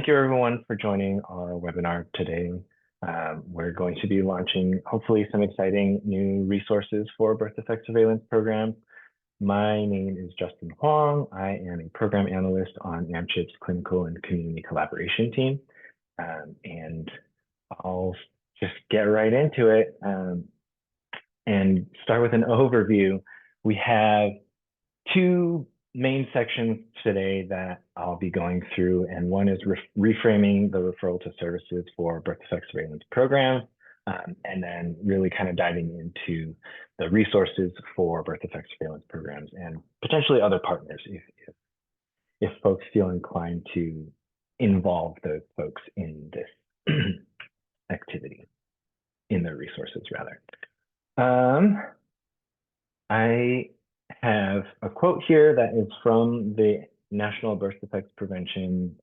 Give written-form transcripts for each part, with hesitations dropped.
Thank you everyone for joining our webinar today. We're going to be launching hopefully some exciting new resources for birth defect surveillance programs. My name is Justin Huang. I am a program analyst on AMCHP's clinical and community collaboration team. And I'll just get right into it and start with an overview. We have two main sections today that I'll be going through, and one is reframing the referral to services for birth defect surveillance programs, and then really kind of diving into the resources for birth defect surveillance programs and potentially other partners if folks feel inclined to involve those folks in this activity, in their resources rather. I have a quote here that is from the National Birth Defects Prevention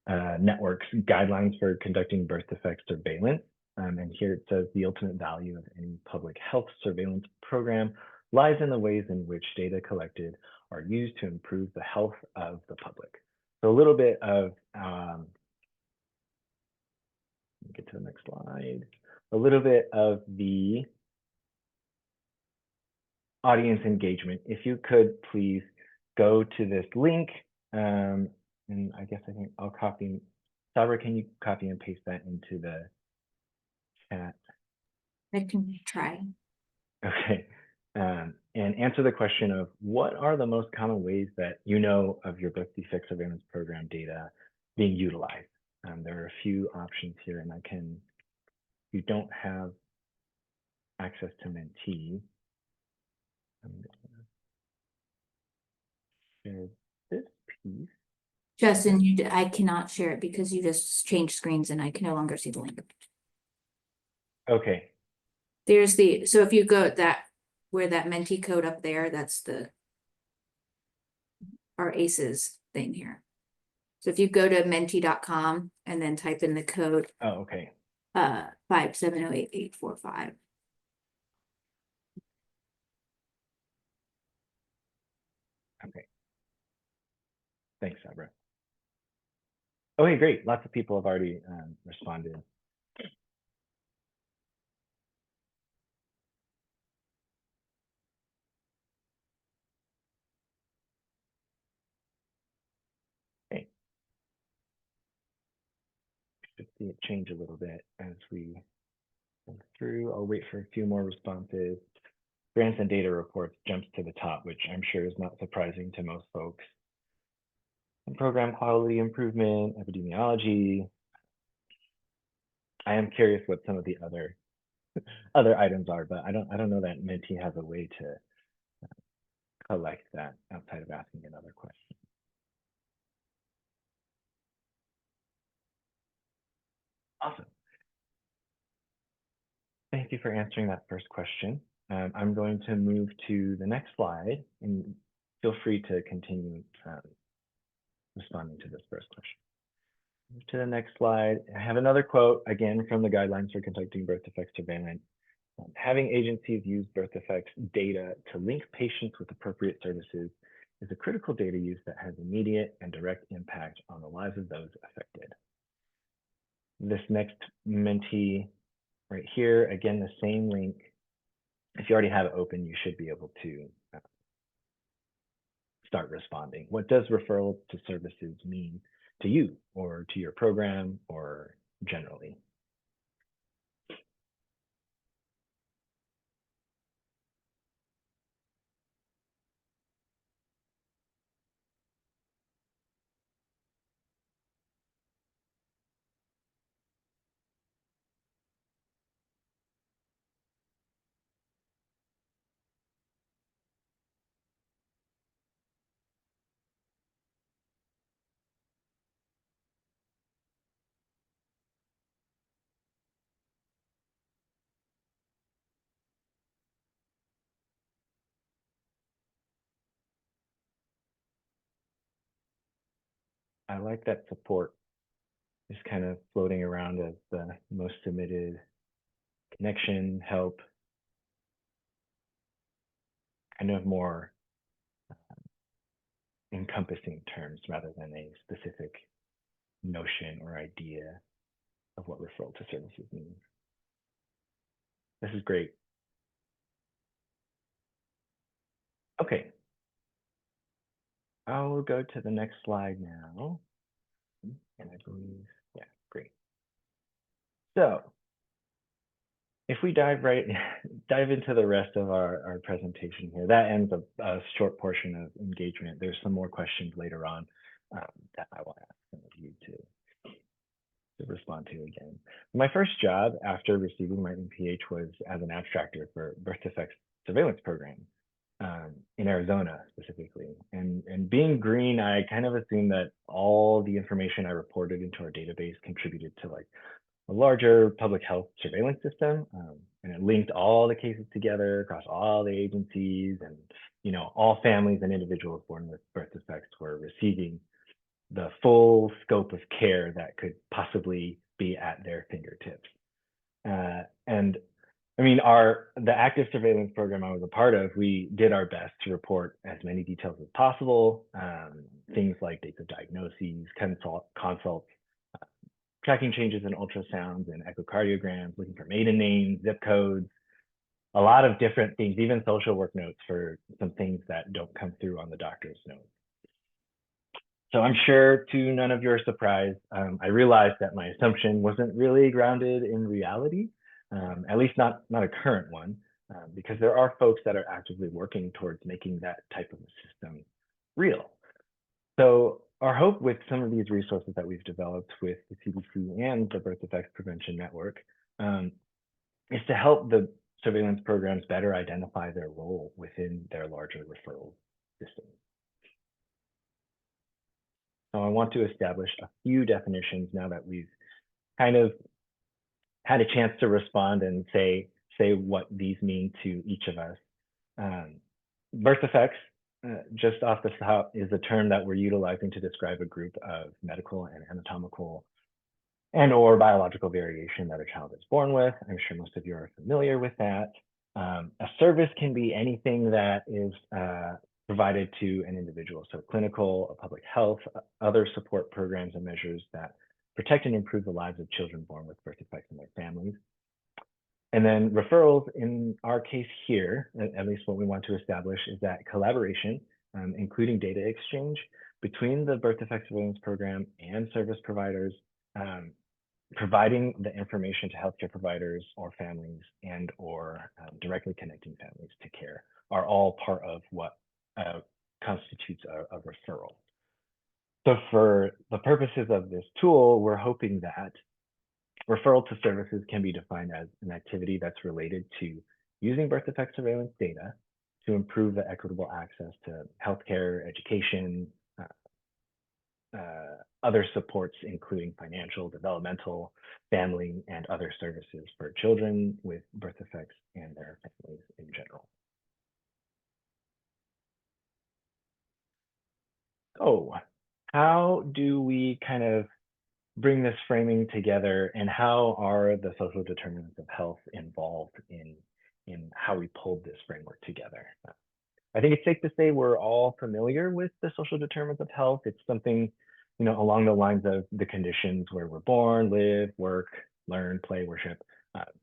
Network's guidelines for conducting birth defect surveillance. And here it says the ultimate value of any public health surveillance program lies in the ways in which data collected are used to improve the health of the public. So a little bit of, get to the next slide, a little bit of the audience engagement. If you could please go to this link, and I think I'll copy. Sabra, can you copy and paste that into the chat? I can try. Okay, and answer the question of what are the most common ways that you know of your birth defect surveillance program data being utilized? There are a few options here, and if you don't have access to Mentee, I'm going to share this piece. Justin, I cannot share it because you just changed screens and I can no longer see the link. Okay. There's so if you go where that Mentee code up there, that's our ACEs thing here. So if you go to mentee.com and then type in the code. Oh, okay. 5708845. Okay. Thanks, Sabra. Okay, great. Lots of people have already responded. Okay. Should see it change a little bit as we go through. I'll wait for a few more responses. Grants and data reports jumps to the top, which I'm sure is not surprising to most folks. And program quality improvement, epidemiology. I am curious what some of the other items are, but I don't know that Mentee has a way to collect that outside of asking another question. Awesome. Thank you for answering that first question. I'm going to move to the next slide, and feel free to continue responding to this first question. Move to the next slide. I have another quote, again, from the guidelines for conducting birth defect surveillance. Having agencies use birth defects data to link patients with appropriate services is a critical data use that has immediate and direct impact on the lives of those affected. This next Mentee right here, again, the same link. If you already have it open, you should be able to start responding. What does referral to services mean to you or to your program or generally? I like that support is kind of floating around as the most submitted connection, help, kind of more encompassing terms rather than a specific notion or idea of what referral to services means. This is great. Okay. I'll go to the next slide now. And I believe, yeah, great. So if we dive into the rest of our presentation here, that ends a short portion of engagement. There's some more questions later on that I will ask some of you to respond to again. My first job after receiving my MPH was as an abstractor for Birth Defects Surveillance Program in Arizona specifically. And being green, I kind of assumed that all the information I reported into our database contributed to like a larger public health surveillance system, and it linked all the cases together across all the agencies, and all families and individuals born with birth defects were receiving the full scope of care that could possibly be at their fingertips. And I mean, the active surveillance program I was a part of, we did our best to report as many details as possible, things like dates of diagnoses, consults, tracking changes in ultrasounds and echocardiograms, looking for maiden names, zip codes, a lot of different things, even social work notes for some things that don't come through on the doctor's notes. So I'm sure to none of your surprise, I realized that my assumption wasn't really grounded in reality, at least not a current one, because there are folks that are actively working towards making that type of a system real. So our hope with some of these resources that we've developed with the CDC and the Birth Defects Prevention Network is to help the surveillance programs better identify their role within their larger referral system. So I want to establish a few definitions now that we've kind of had a chance to respond and say what these mean to each of us. Birth defects, just off the top, is a term that we're utilizing to describe a group of medical and anatomical and or biological variation that a child is born with. I'm sure most of you are familiar with that. A service can be anything that is provided to an individual. So clinical, public health, other support programs and measures that protect and improve the lives of children born with birth defects and their families. And then referrals, in our case here, at least what we want to establish is that collaboration, including data exchange between the Birth Defects Surveillance Program and service providers, providing the information to healthcare providers or families and or directly connecting families to care are all part of what constitutes a referral. So for the purposes of this tool, we're hoping that referral to services can be defined as an activity that's related to using birth defect surveillance data to improve the equitable access to healthcare, education, other supports, including financial, developmental, family, and other services for children with birth defects and their families in general. So how do we kind of bring this framing together, and how are the social determinants of health involved in how we pulled this framework together? I think it's safe to say we're all familiar with the social determinants of health. It's something, along the lines of the conditions where we're born, live, work, learn, play, worship,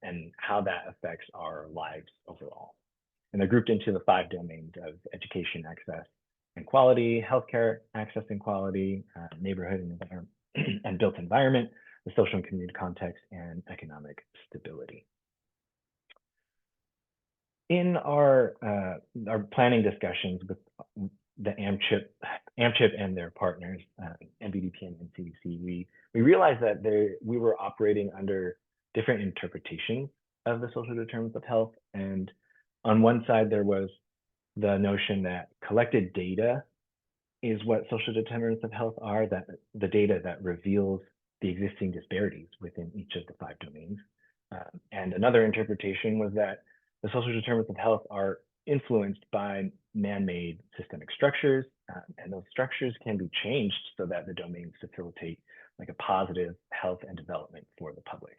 and how that affects our lives overall. And they're grouped into the 5 domains of education, access, and quality, healthcare access and quality, neighborhood and built environment, the social and community context, and economic stability. In our planning discussions with the AMCHP and their partners, NBDPN and CDC, we realized that we were operating under different interpretations of the social determinants of health. And on one side, there was the notion that collected data is what social determinants of health are, that the data that reveals the existing disparities within each of the 5 domains. And another interpretation was that the social determinants of health are influenced by man-made systemic structures, and those structures can be changed so that the domains facilitate like a positive health and development for the public.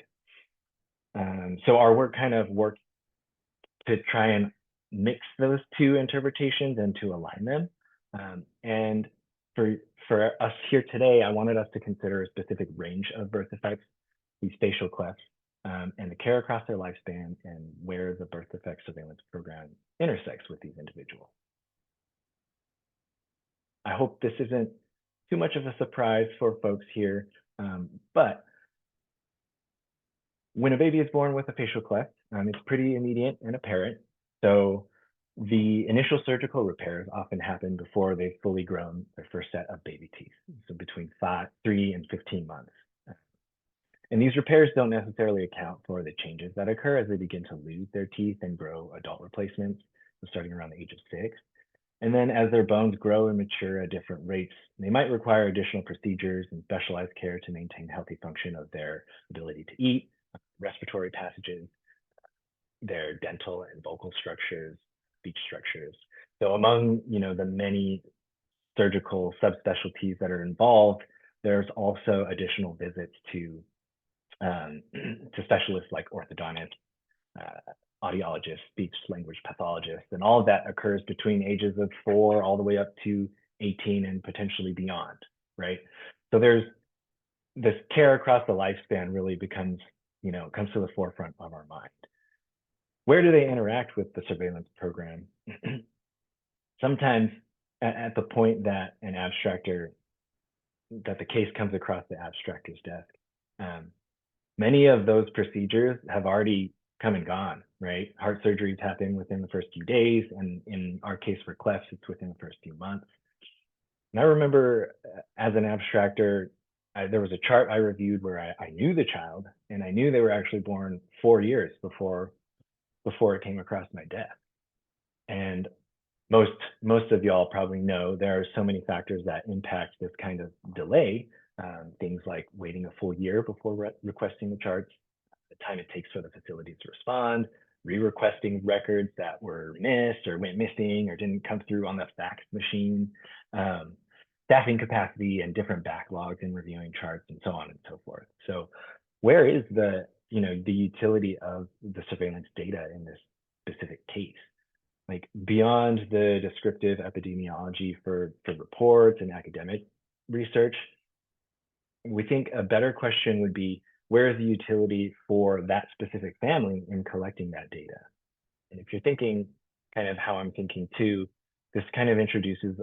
So our work kind of worked to try and mix those 2 interpretations and to align them. And for us here today, I wanted us to consider a specific range of birth defects, these facial clefts, and the care across their lifespan, and where the birth defect surveillance program intersects with these individuals. I hope this isn't too much of a surprise for folks here, but when a baby is born with a facial cleft, it's pretty immediate and apparent. So the initial surgical repairs often happen before they've fully grown their first set of baby teeth, so between 3 and 15 months. And these repairs don't necessarily account for the changes that occur as they begin to lose their teeth and grow adult replacements, starting around the age of 6. And then as their bones grow and mature at different rates, they might require additional procedures and specialized care to maintain healthy function of their ability to eat, respiratory passages, their dental and vocal structures, speech structures. So among the many surgical subspecialties that are involved, there's also additional visits to specialists like orthodontists, audiologists, speech language pathologists, and all of that occurs between ages of 4 all the way up to 18 and potentially beyond, right? So there's this care across the lifespan really comes to the forefront of our mind. Where do they interact with the surveillance program? Sometimes at the point that that the case comes across the abstractor's desk, many of those procedures have already come and gone, right? Heart surgeries happen within the first few days, and in our case for clefts, it's within the first few months. And I remember as an abstractor, there was a chart I reviewed where I knew the child, and I knew they were actually born 4 years before it came across my desk. And most of y'all probably know there are so many factors that impact this kind of delay. Things like waiting a full year before requesting the charts, the time it takes for the facility to respond, re-requesting records that were missed or went missing or didn't come through on the fax machine, staffing capacity and different backlogs in reviewing charts, and so on and so forth. So where is the utility of the surveillance data in this specific case? Like beyond the descriptive epidemiology for reports and academic research, we think a better question would be, where is the utility for that specific family in collecting that data? And if you're thinking kind of how I'm thinking too, this kind of introduces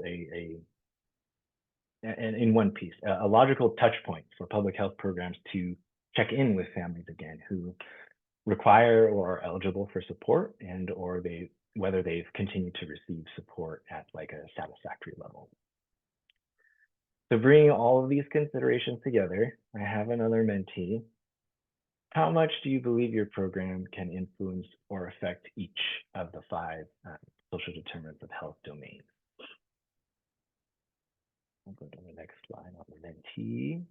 in one piece, a logical touch point for public health programs to check in with families again who require or are eligible for support, and or whether they've continued to receive support at like a satisfactory level. So bringing all of these considerations together, I have another mentee. How much do you believe your program can influence or affect each of the 5 social determinants of health domains? I'll go to the next slide on the mentee.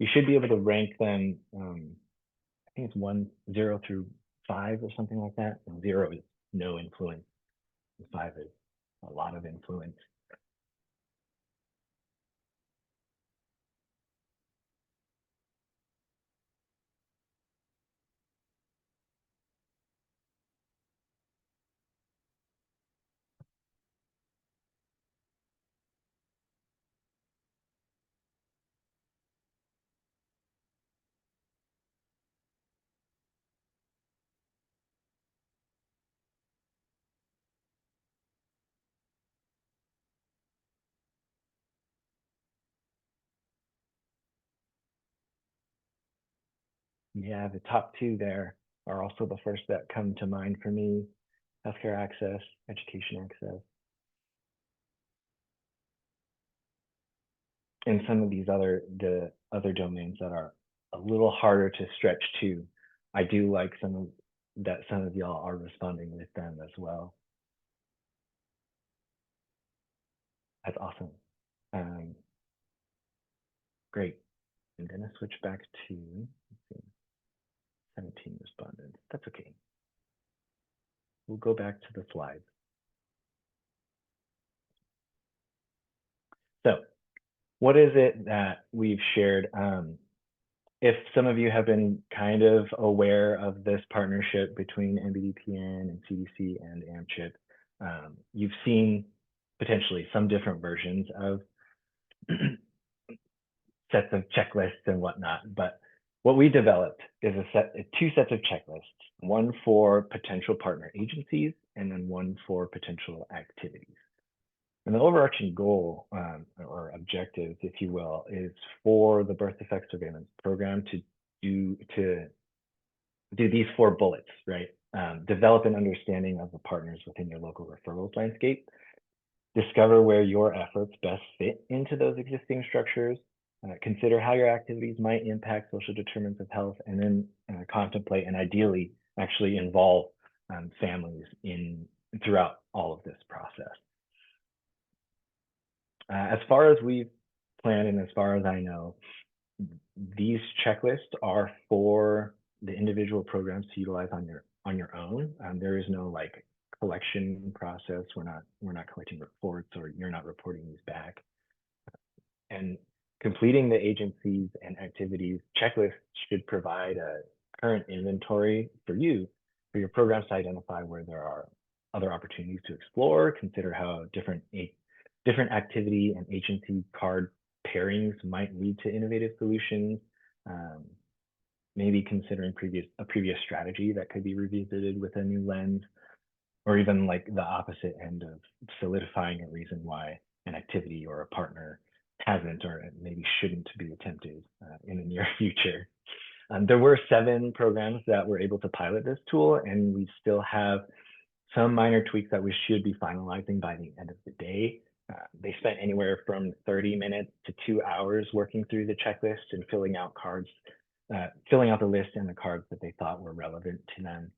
You should be able to rank them, I think it's 0 through 5 or something like that. And 0 is no influence, and 5 is a lot of influence. Yeah, the top 2 there are also the first that come to mind for me: healthcare access, education access. And some of the other domains that are a little harder to stretch to, I do like some of y'all are responding with them as well. That's awesome. Great. I'm gonna switch back to 17 respondents. That's okay. We'll go back to the slides. So what is it that we've shared? If some of you have been kind of aware of this partnership between NBDPN and CDC and AMCHP, you've seen potentially some different versions of sets of checklists and whatnot. But what we developed is two sets of checklists, one for potential partner agencies and then one for potential activities. And the overarching goal or objective, if you will, is for the Birth Defects Surveillance Program to do these 4 bullets, right? Develop an understanding of the partners within your local referrals landscape, discover where your efforts best fit into those existing structures, consider how your activities might impact social determinants of health, and then contemplate and ideally actually involve families throughout all of this process. As far as we've planned and as far as I know, these checklists are for the individual programs to utilize on your own. There is no like collection process. We're not collecting reports, or you're not reporting these back. And completing the agencies and activities checklist should provide a current inventory for your programs to identify where there are other opportunities to explore, consider how different activity and agency card pairings might lead to innovative solutions, maybe considering a previous strategy that could be revisited with a new lens, or even like the opposite end of solidifying a reason why an activity or a partner hasn't or maybe shouldn't be attempted in the near future. There were 7 programs that were able to pilot this tool, and we still have some minor tweaks that we should be finalizing by the end of the day. They spent anywhere from 30 minutes to 2 hours working through the checklist and filling out the list and the cards that they thought were relevant to them.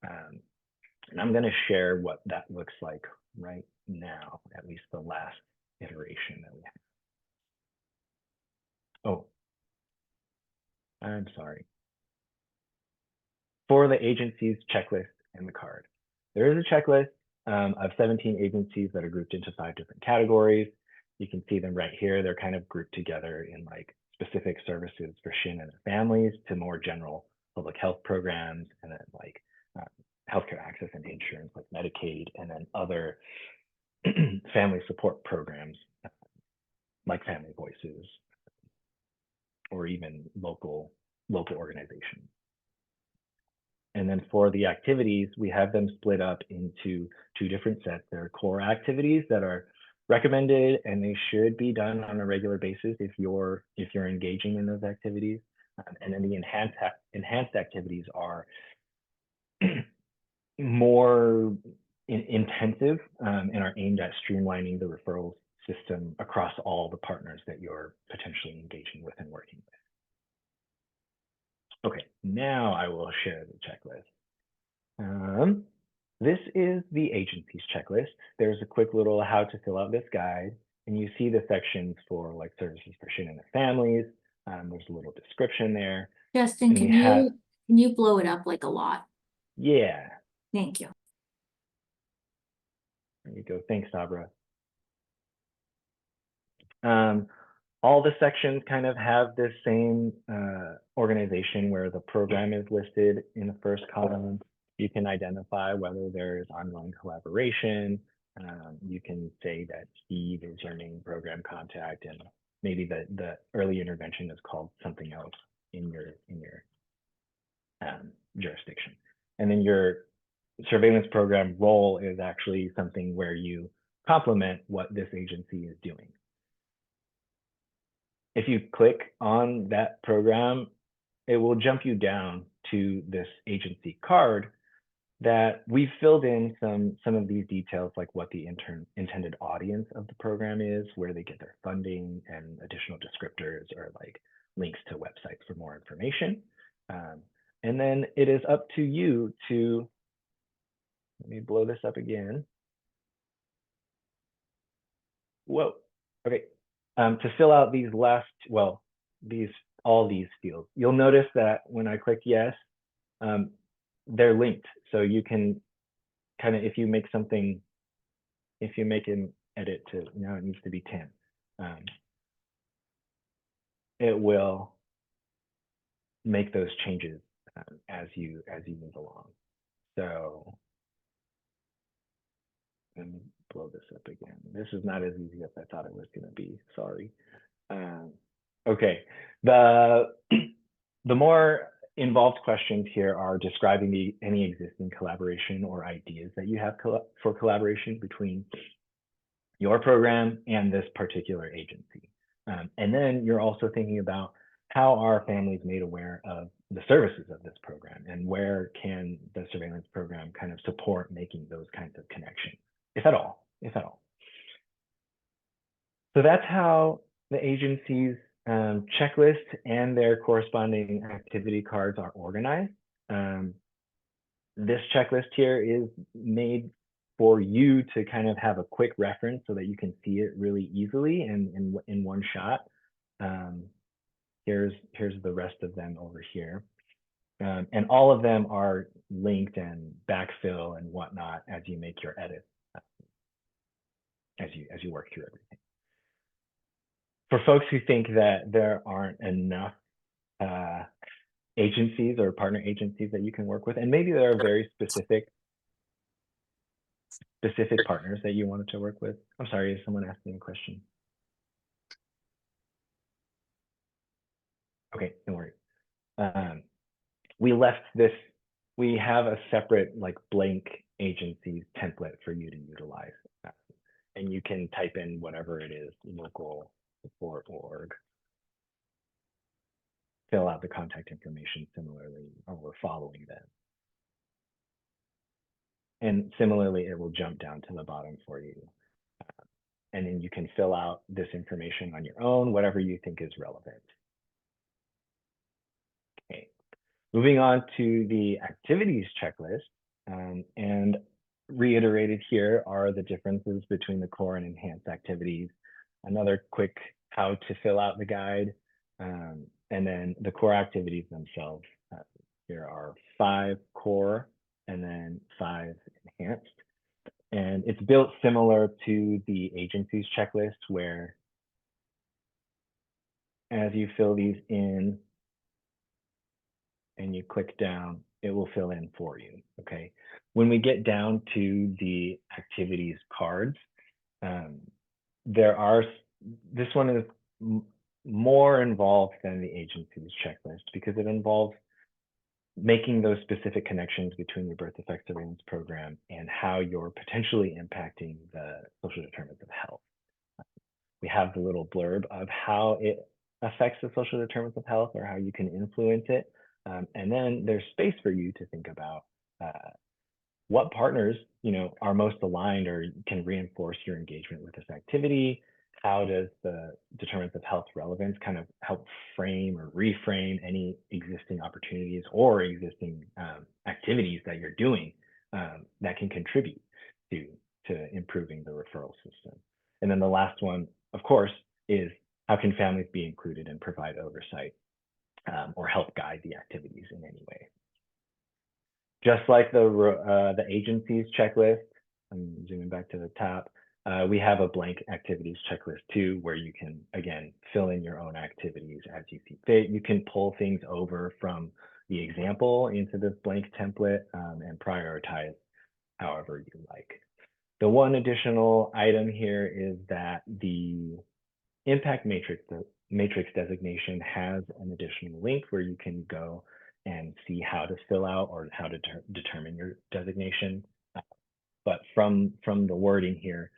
And I'm going to share what that looks like right now, at least the last iteration that we have. Oh, I'm sorry. For the agency's checklist and the card, there is a checklist of 17 agencies that are grouped into 5 different categories. You can see them right here. They're kind of grouped together in like specific services for Shin and their families to more general public health programs, and then like healthcare access and insurance like Medicaid, and then other family support programs like Family Voices, or even local organizations. And then for the activities, we have them split up into 2 different sets. There are core activities that are recommended, and they should be done on a regular basis if you're engaging in those activities. And then the enhanced activities are more intensive and are aimed at streamlining the referral system across all the partners that you're potentially engaging with and working with. Okay, now I will share the checklist. This is the agency's checklist. There's a quick little how to fill out this guide, and you see the sections for like services for Shin and their families. There's a little description there. Justin, can you blow it up like a lot? Yeah. Thank you. There you go. Thanks, Sabra. All the sections kind of have this same organization where the program is listed in the first column. You can identify whether there is ongoing collaboration. You can say that Steve is your main program contact, and maybe the early intervention is called something else in your jurisdiction. And then your surveillance program role is actually something where you complement what this agency is doing. If you click on that program, it will jump you down to this agency card that we've filled in some of these details, like what the intended audience of the program is, where they get their funding, and additional descriptors or like links to websites for more information. And then it is up to you to, let me blow this up again. Whoa, okay. To fill out these all these fields, you'll notice that when I click yes, they're linked. So you can kind of, if you make an edit to, now it needs to be 10, it will make those changes as you move along. So let me blow this up again. This is not as easy as I thought it was going to be. Sorry. Okay. The more involved questions here are describing any existing collaboration or ideas that you have for collaboration between your program and this particular agency. And then you're also thinking about how are families made aware of the services of this program, and where can the surveillance program kind of support making those kinds of connections, if at all. So that's how the agency's checklist and their corresponding activity cards are organized. This checklist here is made for you to kind of have a quick reference so that you can see it really easily and in one shot. Here's the rest of them over here. And all of them are linked and backfill and whatnot as you make your edits, as you work through everything. For folks who think that there aren't enough agencies or partner agencies that you can work with, and maybe there are very specific partners that you wanted to work with. I'm sorry, is someone asking a question? Okay, don't worry. We left this, we have a separate like blank agencies template for you to utilize. And you can type in whatever it is, local support org. Fill out the contact information similarly, or we're following them. And similarly, it will jump down to the bottom for you. And then you can fill out this information on your own, whatever you think is relevant. Okay, moving on to the activities checklist. And reiterated here are the differences between the core and enhanced activities. Another quick how to fill out the guide. And then the core activities themselves. Here are 5 core and then 5 enhanced. And it's built similar to the agency's checklist, where as you fill these in and you click down, it will fill in for you, okay? When we get down to the activities cards, this one is more involved than the agency's checklist because it involves making those specific connections between your birth defects surveillance program and how you're potentially impacting the social determinants of health. We have the little blurb of how it affects the social determinants of health or how you can influence it. And then there's space for you to think about what partners, are most aligned or can reinforce your engagement with this activity. How does the determinants of health relevance kind of help frame or reframe any existing opportunities or existing activities that you're doing that can contribute to improving the referral system? And then the last one, of course, is how can families be included and provide oversight or help guide the activities in any way? Just like the agency's checklist, I'm zooming back to the top, we have a blank activities checklist too, where you can, again, fill in your own activities as you see fit. You can pull things over from the example into this blank template and prioritize however you like. The one additional item here is that the impact matrix designation has an additional link where you can go and see how to fill out or how to determine your designation. But from the wording here,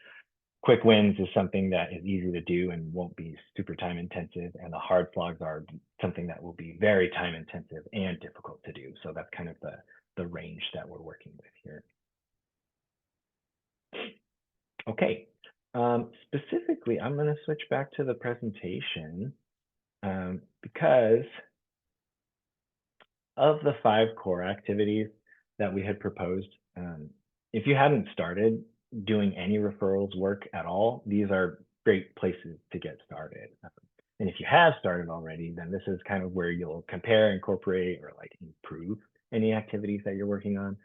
quick wins is something that is easy to do and won't be super time intensive, and the hard slogs are something that will be very time intensive and difficult to do. So that's kind of the range that we're working with here. Okay, specifically, I'm going to switch back to the presentation because of the 5 core activities that we had proposed. If you hadn't started doing any referrals work at all, these are great places to get started. And if you have started already, then this is kind of where you'll compare, incorporate, or like improve any activities that you're working on.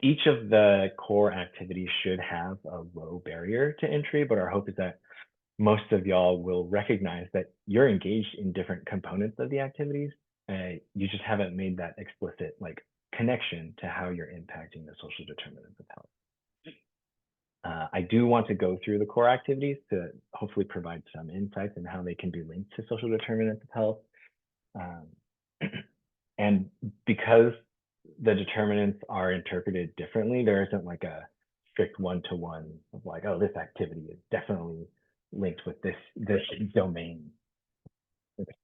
Each of the core activities should have a low barrier to entry, but our hope is that most of y'all will recognize that you're engaged in different components of the activities. You just haven't made that explicit like connection to how you're impacting the social determinants of health. I do want to go through the core activities to hopefully provide some insights on how they can be linked to social determinants of health. And because the determinants are interpreted differently, there isn't like a strict one-to-one of like, oh, this activity is definitely linked with this domain.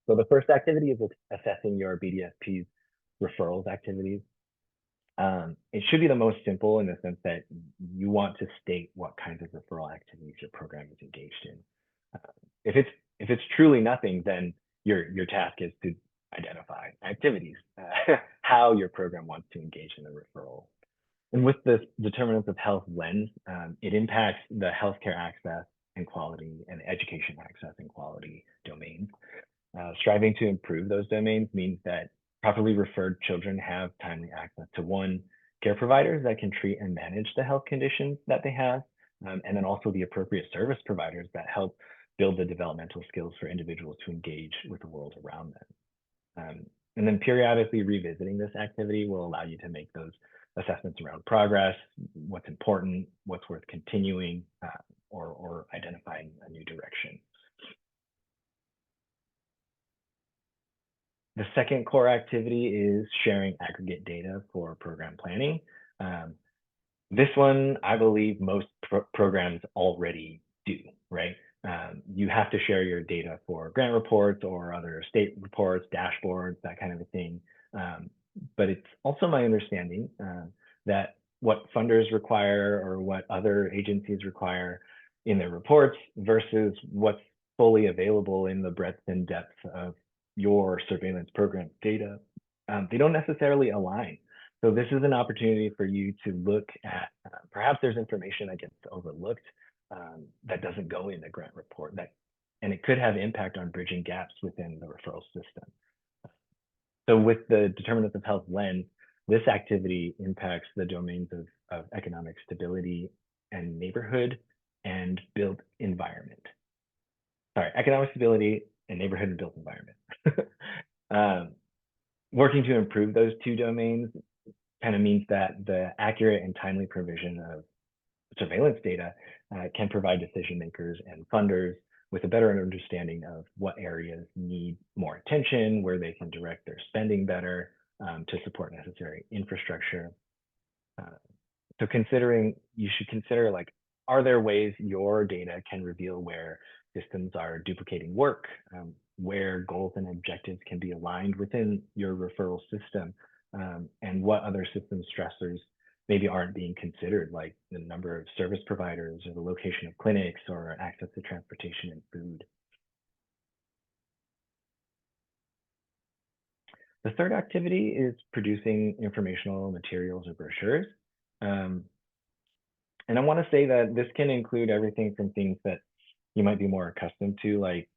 So the first activity is assessing your BDSP's referrals activities. It should be the most simple in the sense that you want to state what kinds of referral activities your program is engaged in. If it's truly nothing, then your task is to identify activities, how your program wants to engage in the referral. And with this determinants of health lens, it impacts the healthcare access and quality and education access and quality domains. Striving to improve those domains means that properly referred children have timely access to one, care providers that can treat and manage the health conditions that they have, and then also the appropriate service providers that help build the developmental skills for individuals to engage with the world around them. And then periodically revisiting this activity will allow you to make those assessments around progress, what's important, what's worth continuing, or identifying a new direction. The second core activity is sharing aggregate data for program planning. This one, I believe most programs already do, right? You have to share your data for grant reports or other state reports, dashboards, that kind of a thing. But it's also my understanding that what funders require or what other agencies require in their reports versus what's fully available in the breadth and depth of your surveillance program data, they don't necessarily align. So this is an opportunity for you to look at, perhaps there's information that gets overlooked that doesn't go in the grant report, and it could have impact on bridging gaps within the referral system. So with the determinants of health lens, this activity impacts the domains of economic stability and neighborhood and built environment. Sorry, economic stability and neighborhood and built environment. Working to improve those two domains kind of means that the accurate and timely provision of surveillance data can provide decision makers and funders with a better understanding of what areas need more attention, where they can direct their spending better to support necessary infrastructure. So you should consider, like, are there ways your data can reveal where systems are duplicating work, where goals and objectives can be aligned within your referral system, and what other system stressors maybe aren't being considered, like the number of service providers or the location of clinics or access to transportation and food. The third activity is producing informational materials or brochures. And I want to say that this can include everything from things that you might be more accustomed to, like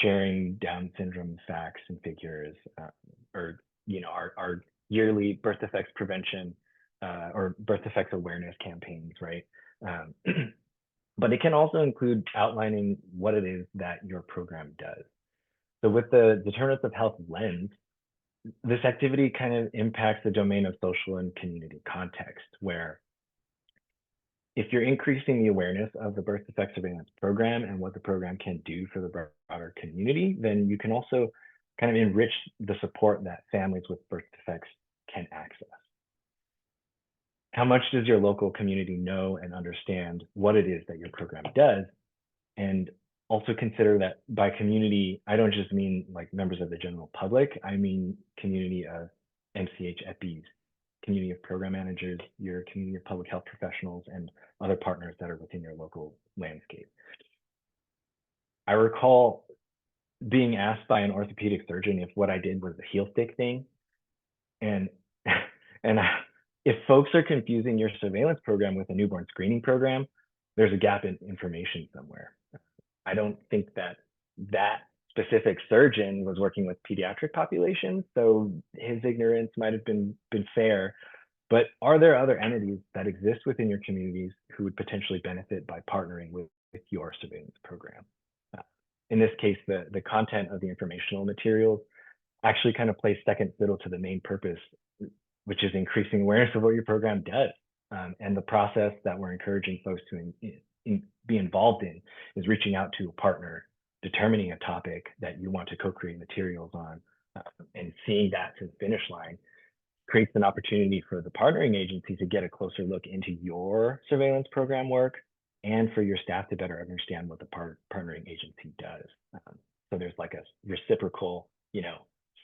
sharing Down syndrome facts and figures, or our yearly birth defects prevention or birth defects awareness campaigns, right? But it can also include outlining what it is that your program does. So with the determinants of health lens, this activity kind of impacts the domain of social and community context, where if you're increasing the awareness of the birth defects surveillance program and what the program can do for the broader community, then you can also kind of enrich the support that families with birth defects can access. How much does your local community know and understand what it is that your program does? And also consider that by community, I don't just mean like members of the general public, I mean community of AMCHPs, community of program managers, your community of public health professionals, and other partners that are within your local landscape. I recall being asked by an orthopedic surgeon if what I did was a heel stick thing. And if folks are confusing your surveillance program with a newborn screening program, there's a gap in information somewhere. I don't think that specific surgeon was working with pediatric populations, so his ignorance might have been fair. But are there other entities that exist within your communities who would potentially benefit by partnering with your surveillance program? In this case, the content of the informational materials actually kind of plays second fiddle to the main purpose, which is increasing awareness of what your program does. And the process that we're encouraging folks to be involved in is reaching out to a partner, determining a topic that you want to co-create materials on, and seeing that to the finish line creates an opportunity for the partnering agency to get a closer look into your surveillance program work and for your staff to better understand what the partnering agency does. So there's like a reciprocal,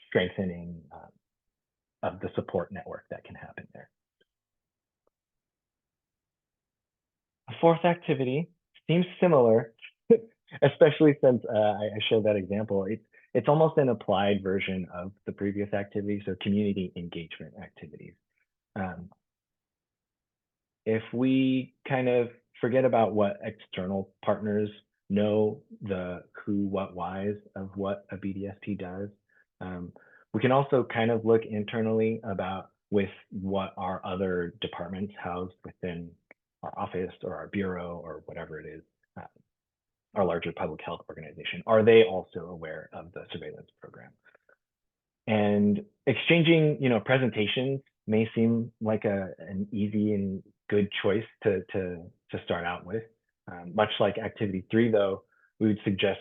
strengthening of the support network that can happen there. A fourth activity seems similar, especially since I showed that example. It's almost an applied version of the previous activity, so community engagement activities. If we kind of forget about what external partners know, the who, what, whys of what a BDSP does, we can also kind of look internally about with what our other departments housed within our office or our bureau or whatever it is, our larger public health organization. Are they also aware of the surveillance program? And exchanging, presentations may seem like an easy and good choice to start out with. Much like activity 3, though, we would suggest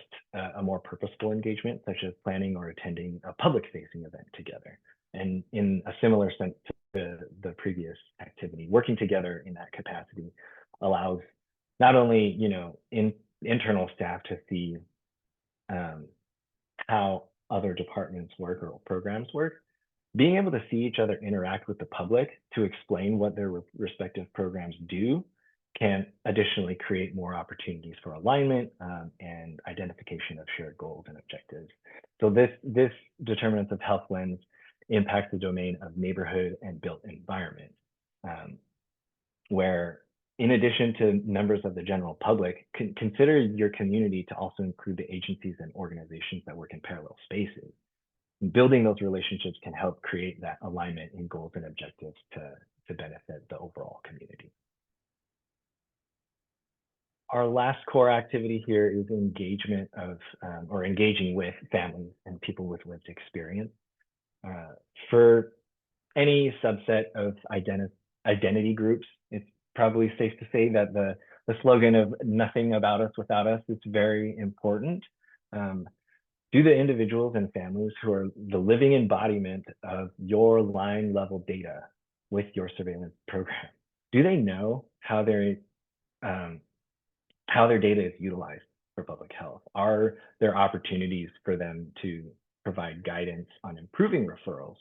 a more purposeful engagement, such as planning or attending a public-facing event together. And in a similar sense to the previous activity, working together in that capacity allows not only, internal staff to see how other departments work or programs work, being able to see each other interact with the public to explain what their respective programs do can additionally create more opportunities for alignment and identification of shared goals and objectives. So this determinants of health lens impacts the domain of neighborhood and built environment, where in addition to members of the general public, consider your community to also include the agencies and organizations that work in parallel spaces. Building those relationships can help create that alignment in goals and objectives to benefit the overall community. Our last core activity here is engagement of, or engaging with families and people with lived experience. For any subset of identity groups, it's probably safe to say that the slogan of nothing about us without us is very important. Do the individuals and families who are the living embodiment of your line level data with your surveillance program, do they know how their data is utilized for public health? Are there opportunities for them to provide guidance on improving referrals,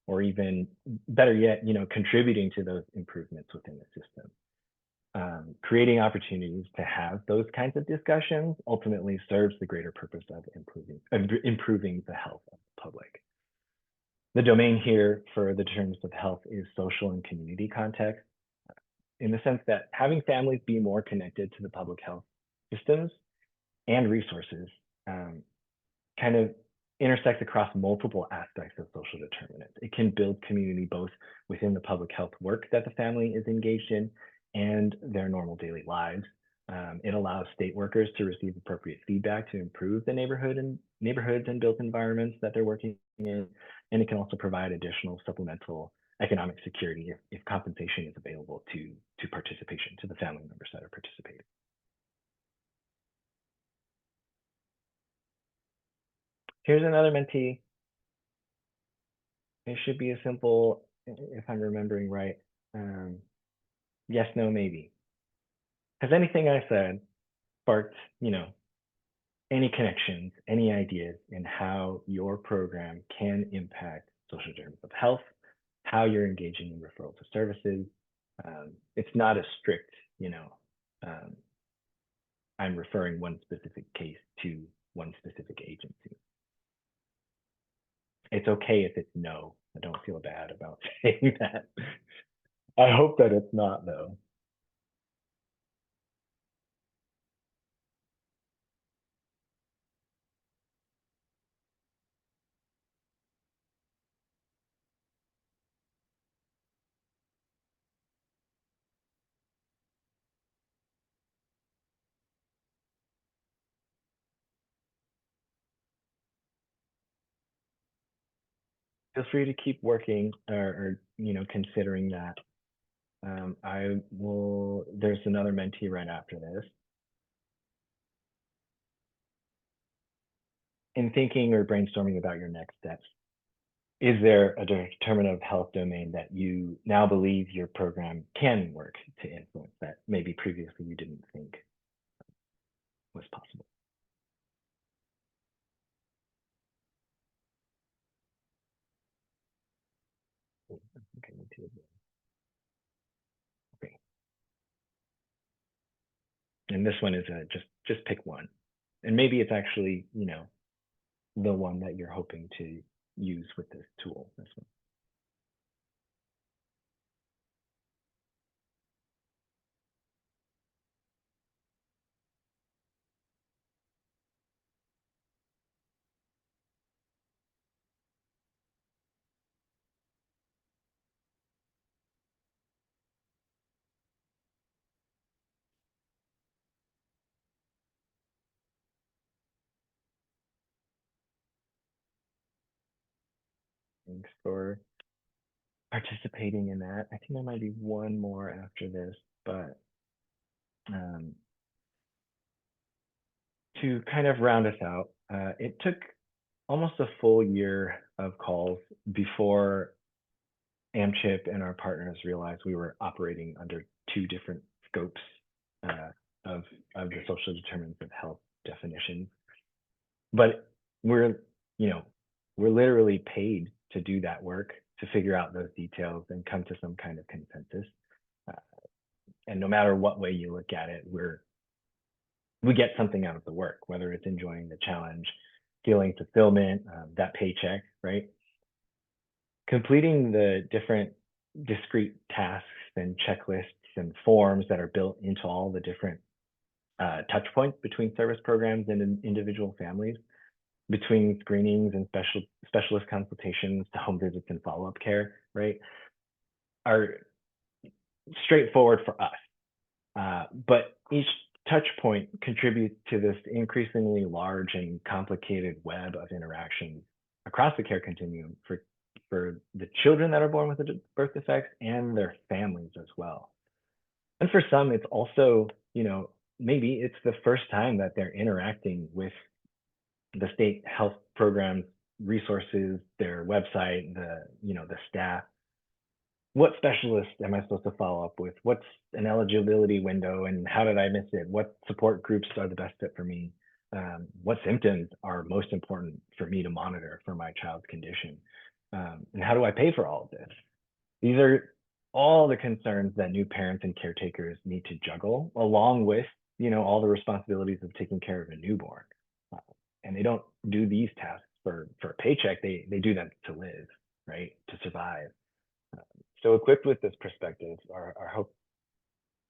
or even better yet, contributing to those improvements within the system? Creating opportunities to have those kinds of discussions ultimately serves the greater purpose of improving the health of the public. The domain here for the terms of health is social and community context, in the sense that having families be more connected to the public health systems and resources kind of intersects across multiple aspects of social determinants. It can build community both within the public health work that the family is engaged in and their normal daily lives. It allows state workers to receive appropriate feedback to improve the neighborhoods and built environments that they're working in. And it can also provide additional supplemental economic security if compensation is available to participation, to the family members that are participating. Here's another mentee. It should be a simple, if I'm remembering right, yes, no, maybe. Has anything I said sparked, any connections, any ideas in how your program can impact social determinants of health, how you're engaging in referrals of services? It's not a strict, I'm referring one specific case to one specific agency. It's okay if it's no. I don't feel bad about saying that. I hope that it's not, though. Feel free to keep working or considering that. There's another mentee right after this. In thinking or brainstorming about your next steps, is there a determinative health domain that you now believe your program can work to influence that maybe previously you didn't think was possible? Okay, me too. Okay. And this one is just pick one. And maybe it's actually, you know, the one that you're hoping to use with this tool, this one. Thanks for participating in that. I think there might be one more after this, but to kind of round us out, it took almost a full year of calls before AMCHP and our partners realized we were operating under two different scopes of the social determinants of health definition. But we're literally paid to do that work, to figure out those details and come to some kind of consensus. And no matter what way you look at it, we get something out of the work, whether it's enjoying the challenge, feeling fulfillment, that paycheck, right? Completing the different discrete tasks and checklists and forms that are built into all the different touch points between service programs and individual families, between screenings and specialist consultations to home visits and follow-up care, right, are straightforward for us. But each touch point contributes to this increasingly large and complicated web of interactions across the care continuum for the children that are born with birth defects and their families as well. And for some, it's also, you know, maybe it's the first time that they're interacting with the state health programs, resources, their website, the staff. What specialist am I supposed to follow up with? What's an eligibility window and how did I miss it? What support groups are the best fit for me? What symptoms are most important for me to monitor for my child's condition? And how do I pay for all of this? These are all the concerns that new parents and caretakers need to juggle, along with, you know, all the responsibilities of taking care of a newborn. And they don't do these tasks for a paycheck. They do them to live, right? To survive. So equipped with this perspective, our hope,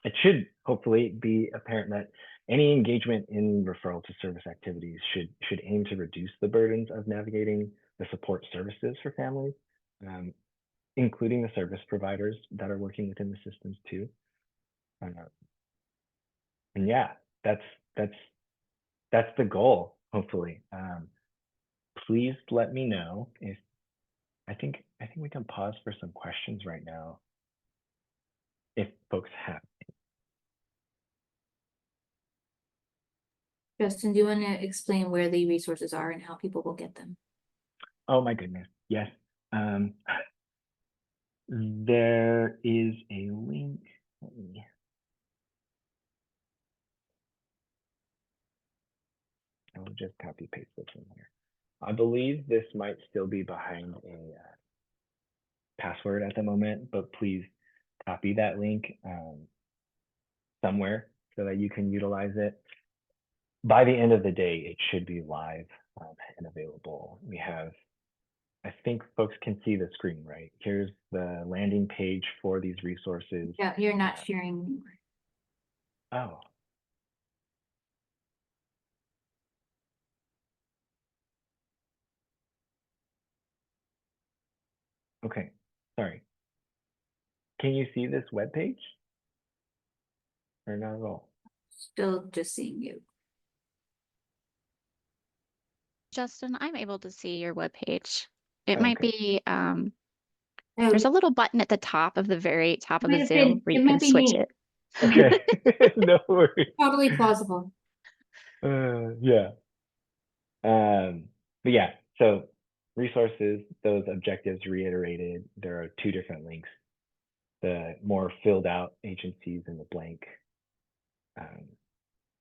it should hopefully be apparent that any engagement in referral to service activities should aim to reduce the burdens of navigating the support services for families, including the service providers that are working within the systems too. And yeah, that's the goal, hopefully. Please let me know if I think we can pause for some questions right now if folks have. Justin, do you want to explain where the resources are and how people will get them? Oh my goodness, yes. There is a link. I will just copy paste this in here. I believe this might still be behind a password at the moment, but please copy that link somewhere so that you can utilize it. By the end of the day, it should be live and available. We have, I think folks can see the screen, right? Here's the landing page for these resources. Yeah, you're not sharing anymore. Oh. Okay, sorry. Can you see this web page? Or not at all? Still just seeing you. Justin, I'm able to see your webpage. It Oh, might okay. be Oh, There's a little button at the top of the very top of might the have Zoom been- where it you might can be switch me. it. Okay, no worries. Totally plausible. Yeah. But yeah, so resources, those objectives reiterated. There are 2 different links. The more filled out agencies and the blank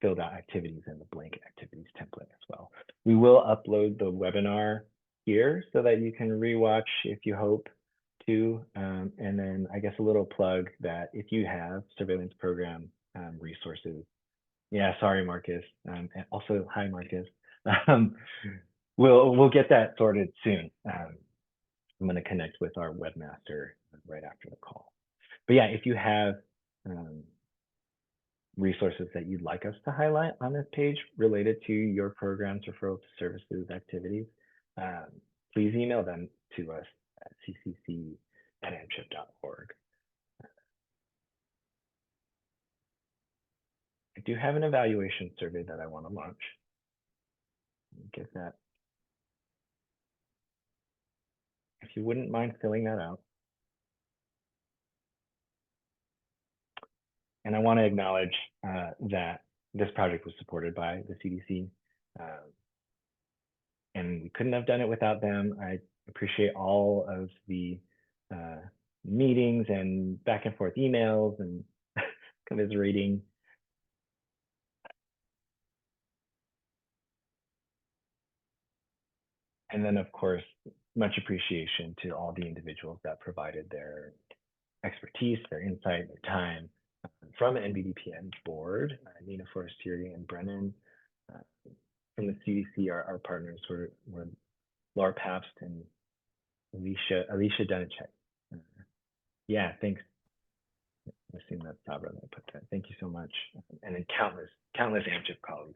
filled out activities and the blank activities template as well. We will upload the webinar here so that you can rewatch if you hope to. And then I guess a little plug that if you have surveillance program resources, yeah, sorry, Marcus. And also, hi, Marcus. We'll get that sorted soon. I'm going to connect with our webmaster right after the call. But yeah, if you have resources that you'd like us to highlight on this page related to your programs, referral to services, activities, please email them to us at ccc@amchip.org. I do have an evaluation survey that I want to launch. Get that. If you wouldn't mind filling that out. And I want to acknowledge that this project was supported by the CDC, and we couldn't have done it without them. I appreciate all of the meetings and back and forth emails and commiserating. And then, of course, much appreciation to all the individuals that provided their expertise, their insight, their time from NBDPN board, Nina Forestieri and Brennan. From the CDC, our partners were Laura Pabst and Alicia Dunacek. Yeah, thanks. I assume that's Sabra that put that. Thank you so much. And then countless AMCHP colleagues